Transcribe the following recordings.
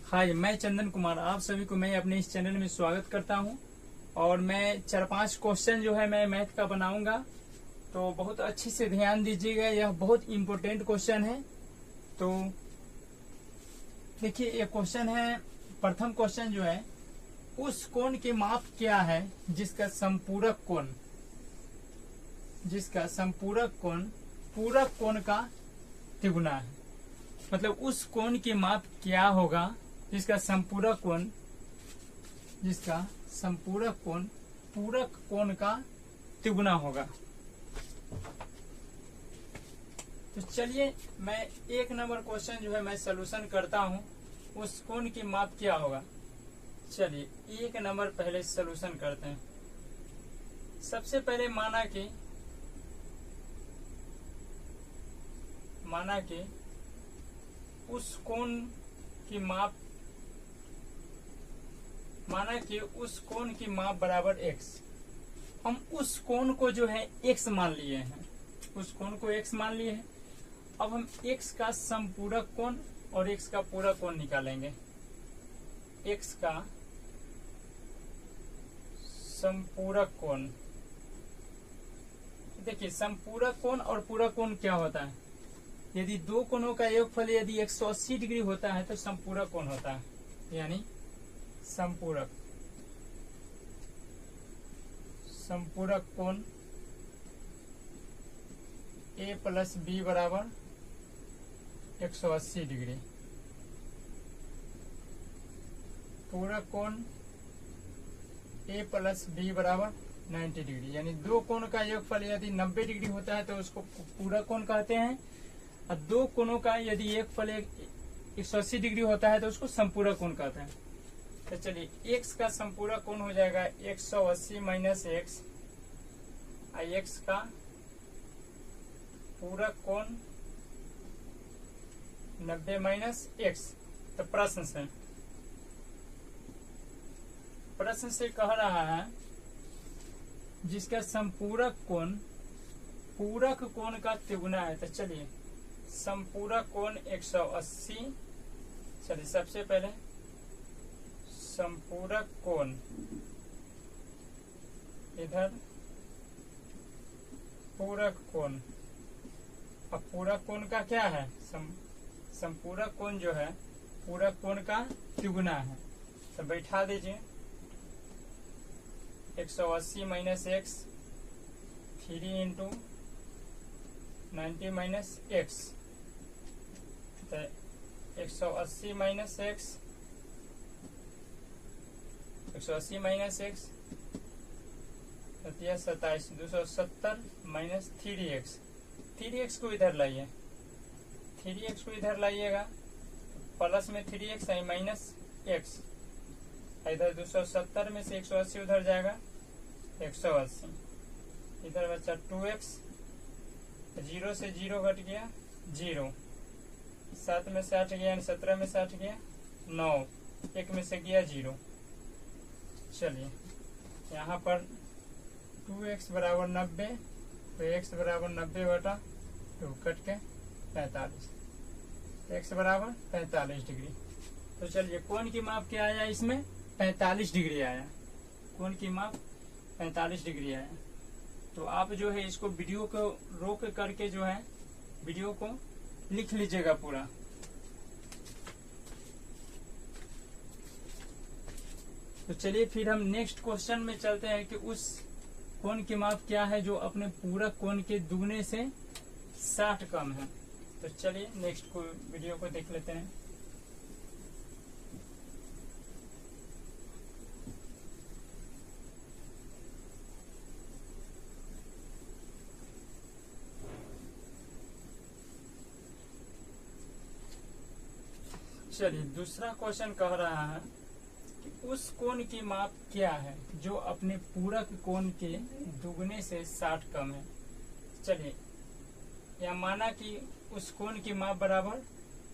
हाय, मैं चंदन कुमार आप सभी को मैं अपने इस चैनल में स्वागत करता हूं। और मैं 4-5 क्वेश्चन जो है मैं मैथ का बनाऊंगा, तो बहुत अच्छे से ध्यान दीजिएगा। यह बहुत इम्पोर्टेंट क्वेश्चन है। तो देखिए, ये क्वेश्चन है। प्रथम क्वेश्चन जो है, उस कोण की माप क्या है जिसका संपूरक कोण पूरक कोण का तिगुना है। मतलब उस कोण की माप क्या होगा जिसका संपूरक कोण पूरक कोण का तिगुना होगा। तो चलिए, मैं 1 नंबर क्वेश्चन जो है मैं सॉल्यूशन करता हूं। उस कोण की माप क्या होगा। चलिए 1 नंबर पहले सॉल्यूशन करते हैं। सबसे पहले माना कि उस कोण की माप बराबर x। हम उस कोण को जो है x मान लिए हैं। अब हम x का संपूरक कोण और x का पूरक कोण निकालेंगे। x का संपूरक कोण, देखिए संपूरक कोण और पूरक कोण क्या होता है। यदि दो कोणों का योगफल यदि 180 डिग्री होता है तो संपूरक कोण होता है, यानी संपूरक कोण a प्लस b बराबर 180 डिग्री। पूरक कोण a प्लस b बराबर 90 डिग्री। यानी दो कोण का योगफल यदि 90 डिग्री होता है तो उसको पूरक कोण कहते हैं, और दो कोणों का यदि योगफल 180 डिग्री होता है तो उसको संपूरक कोण कहते हैं। तो चलिए x का संपूरक कोण हो जाएगा 180 माइनस x, और x का पूरक कोण 90 माइनस x। तो प्रश्न से कह रहा है जिसका संपूरक कोण पूरक कोण का तिगुना है। तो चलिए संपूरक कोण 180। चलिए सबसे पहले संपूरक कोण, इधर पूरक कोण। अब पूरक कोण का क्या है, संपूरक कोण जो है पूरक कोण का तिगुना है। तो बैठा दीजिए 180 minus x 3 into 90 minus x। तो 180 माइनस x 27 270 माइनस 3x को इधर लाइए, 3x को इधर लाइएगा। प्लस में 3x है माइनस x, इधर 270 में से 180 उधर जाएगा 180। इधर बचा 2x, 0 से 0 घट गया 0, 7 में से 8 गया 17 में से 8 गया 9, 1 में से गया 0। चलिए यहाँ पर 2x बराबर 90, तो x बराबर 90 बटा 2 कट के 45, x बराबर 45 डिग्री। तो चलिए कोण की माप क्या आया, इसमें 45 डिग्री आया। कोण की माप 45 डिग्री आया। तो आप जो है इसको वीडियो को रोक करके जो है वीडियो को लिख लीजिएगा पूरा। तो चलिए फिर हम नेक्स्ट क्वेश्चन में चलते हैं कि उस कोण की माप क्या है जो अपने पूरक कोण के दुगने से 60 कम है। तो चलिए नेक्स्ट वीडियो को देख लेते हैं। चलिए दूसरा क्वेश्चन कह रहा है कि उस कोण की माप क्या है जो अपने पूरक कोण के दुगने से 60 कम है। चलिए या माना कि उस कोण की माप बराबर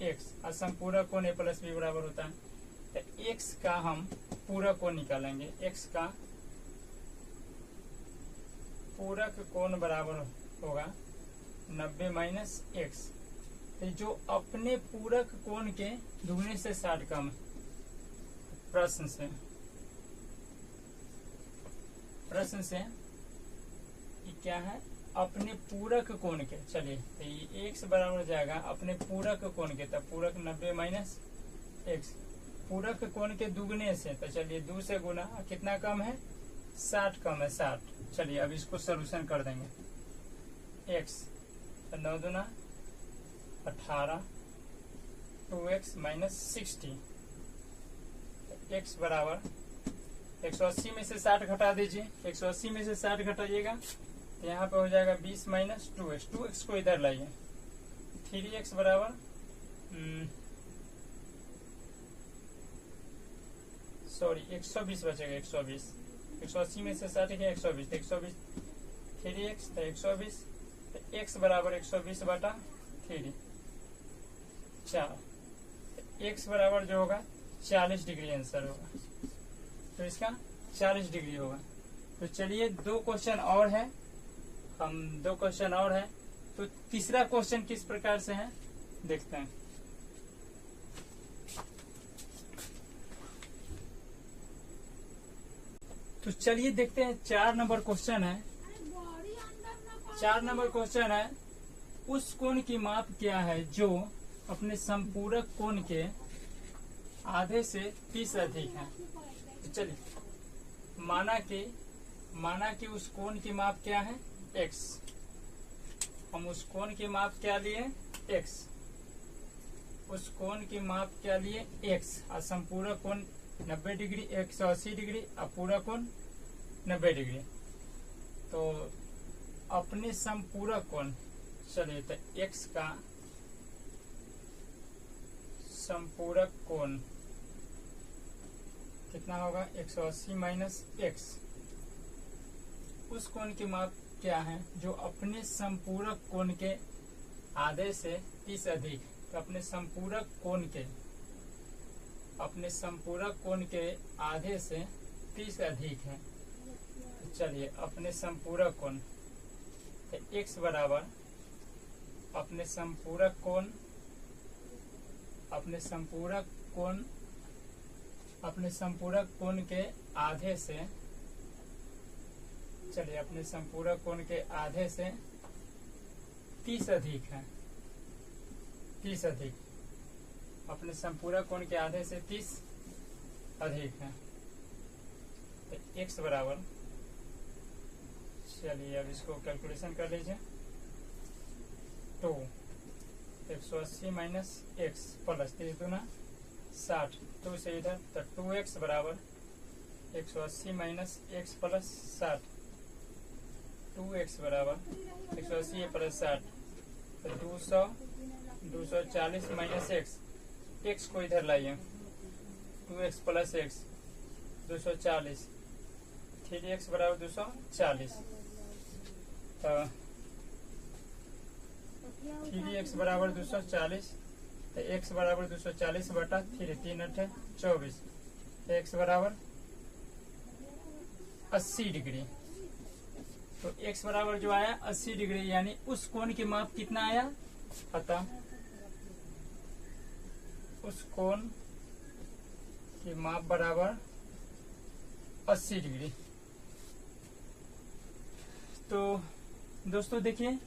x, और संपूरक कोण a प्लस b बराबर होता है। तो x का हम पूरक कोण निकालेंगे। x का पूरक कोण बराबर होगा 90 माइनस x। जो अपने पूरक कोण के दुगने से 60 कम है। प्रश्न से ये क्या है, अपने पूरक कोण के, चलिए तो ये x बराबर हो जाएगा अपने पूरक कोण के, तब पूरक 90 माइनस x, पूरक कोण के दुगने से, तो चलिए 2 से गुना, कितना कम है 60 कम है 60। चलिए अब इसको सोल्यूशन कर देंगे, x तो 9 दूना 18, 2x माइनस 60, x बराबर 180 में से 60 घटा दीजिए, 180 में से 60 घटाइएगा तो यहाँ पे हो जाएगा 20 माइनस 2x, 2x को इधर लाइए, 3x बराबर सॉरी 120 बचेगा, 120, 180 में से 60 गया 120, 120 3x तो 120, तो x बराबर 120 बटा 3 4, x बराबर जो होगा 40 डिग्री आंसर होगा, तो इसका 40 डिग्री होगा। तो चलिए 2 क्वेश्चन और है, हम 2 क्वेश्चन और है, तो तीसरा क्वेश्चन किस प्रकार से है देखते हैं। तो चलिए देखते हैं 4 नंबर क्वेश्चन है, 4 नंबर क्वेश्चन है, उस कोण की माप क्या है जो अपने संपूरक कोण के आधे से 30 अधिक है। तो चलिए माना कि उस कोण की माप क्या है x, हम उस कोण की माप क्या लिए x, उस कोण की माप क्या लिए x, और संपूरक कोण 90 डिग्री 180 डिग्री और पूरा कोण 90 डिग्री। तो अपने संपूरक कोण, चलिए तो x का संपूरक कोण कितना होगा 180 माइनस x, उस कोण की माप क्या है जो अपने संपूरक कोण के आधे से 30 अधिक, तो अपने संपूरक कोण के आधे से 30 अधिक है। तो चलिए अपने संपूरक कोण, तो x बराबर अपने संपूरक कोण के आधे से, चलिए अपने संपूरक कोण के आधे से 30 अधिक है, 30 अधिक, अपने संपूरक कोण के आधे से 30 अधिक है। तो x बराबर, चलिए अब इसको कैलकुलेशन कर लीजिए, तो 180 माइनस x प्लस 3 दूना 60, 2 से इधर, तो 2x बराबर 180 माइनस x प्लस 60, 2x बराबर 180 प्लस 60, तो 240 माइनस x को इधर लाइए, 2x प्लस x 240, 3x बराबर 240, तो 3x बराबर 240, तो x बराबर 240 बटा 3, 3 8 24, तो x बराबर 80 डिग्री। तो x बराबर जो आया 80 डिग्री, यानी उस कोण की माप कितना आया, अतः उस कोण की माप बराबर 80 डिग्री। तो दोस्तों देखिए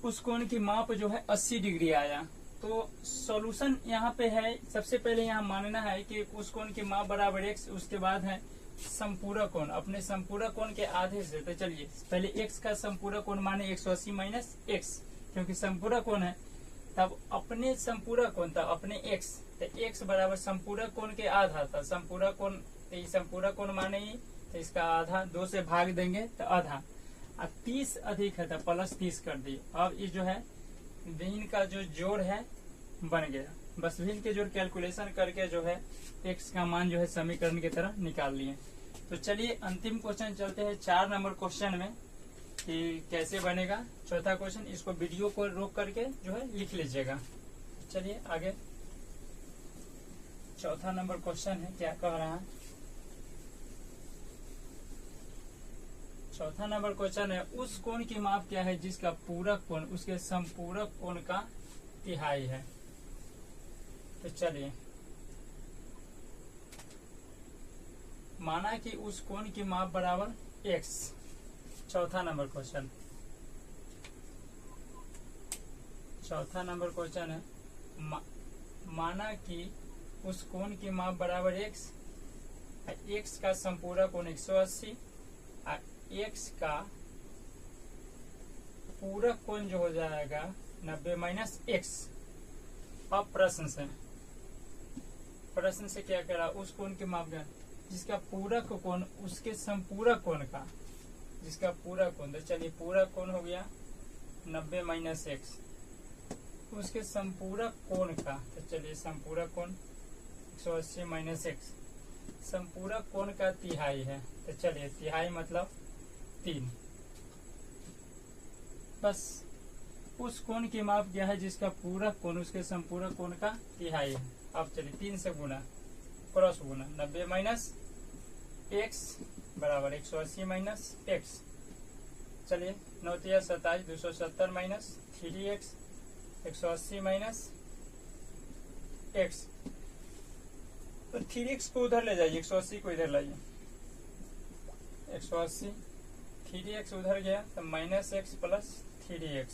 उस कोण की माप जो है 80 डिग्री आया, तो सॉल्यूशन यहाँ पे है, सबसे पहले यहाँ मानना है कि उस कोण की माप बराबर x, उसके बाद है संपूरक कोण, अपने संपूरक कोण के आधे से। तो चलिए पहले x का संपूरक कोण माने 180 माइनस x, क्योंकि संपूरक कोण है, तब अपने संपूरक कोण, तब अपने x, तो x बराबर संपूरक कोण के आधा था, संपूरक कोण, तो संपूरक कोण माने ही, तो इसका आधा 2 से भाग देंगे तो आधा, अब 30 अधिक है तो प्लस 30 कर दिए। अब ये जो है भिन्न का जो जोड़ है बन गया, बस भिन्न के जोड़ कैलकुलेशन करके जो है x का मान जो है समीकरण की तरह निकाल लिए। तो चलिए अंतिम क्वेश्चन चलते हैं 4 नंबर क्वेश्चन में कि कैसे बनेगा। चौथा क्वेश्चन, इसको वीडियो को रोक करके जो है लिख लीजिएगा। चलिए आगे चौथा नंबर क्वेश्चन है, क्या कह रहा है। चौथा नंबर क्वेश्चन है, उस कोण की माप क्या है जिसका पूरक कोण उसके संपूरक कोण का तिहाई है। तो चलिए माना कि उस कोण की माप बराबर x। चौथा नंबर क्वेश्चन है माना कि उस कोण की माप बराबर x, x का संपूरक कोण 180 और x का पूरक कोण जो हो जाएगा 90 माइनस x। अब प्रश्न से क्या करा, उस कोण की माप ज्ञात जिसका पूरक कोण उसके संपूरक कोण का, जिसका पूरक कोण, तो चलिए पूरक कोण हो गया 90 माइनस x, उसके संपूरक कोण का, तो चलिए संपूरक कोण 180 माइनस x, संपूरक कोण का तिहाई है, तो चलिए तिहाई मतलब 3। बस उस कोण की माप क्या है जिसका पूरक कोण उसके संपूरक कोण का तिहाई है। अब चलिए 3 से गुना, क्रॉस गुना, 90 माइनस x बराबर 180 माइनस x। चलिए 9 तिया 27, 270 माइनस 3x 180 माइनस x। तो 3x को उधर ले जाइए, 180 को इधर लाइए, 180 3x उधर गया तो माइनस x प्लस 3x,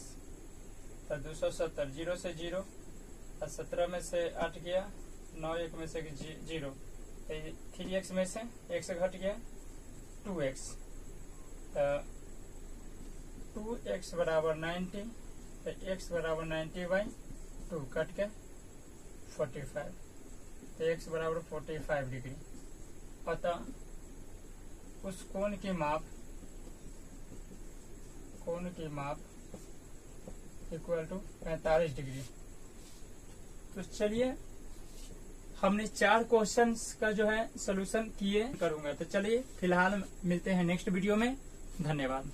तो 270 0 से 0, 17 में से 8 गया, 9 1 में से 0, 3x में से x घट गया 2x, तो 2x बराबर 90, तो x बराबर 90/2 कट के 45, तो x बराबर 45 डिग्री। अतः उस कोण की माप इक्वल टू 45 डिग्री। तो चलिए हमने 4 क्वेश्चंस का जो है सोल्यूशन किए करूंगा। तो चलिए फिलहाल मिलते हैं नेक्स्ट वीडियो में। धन्यवाद।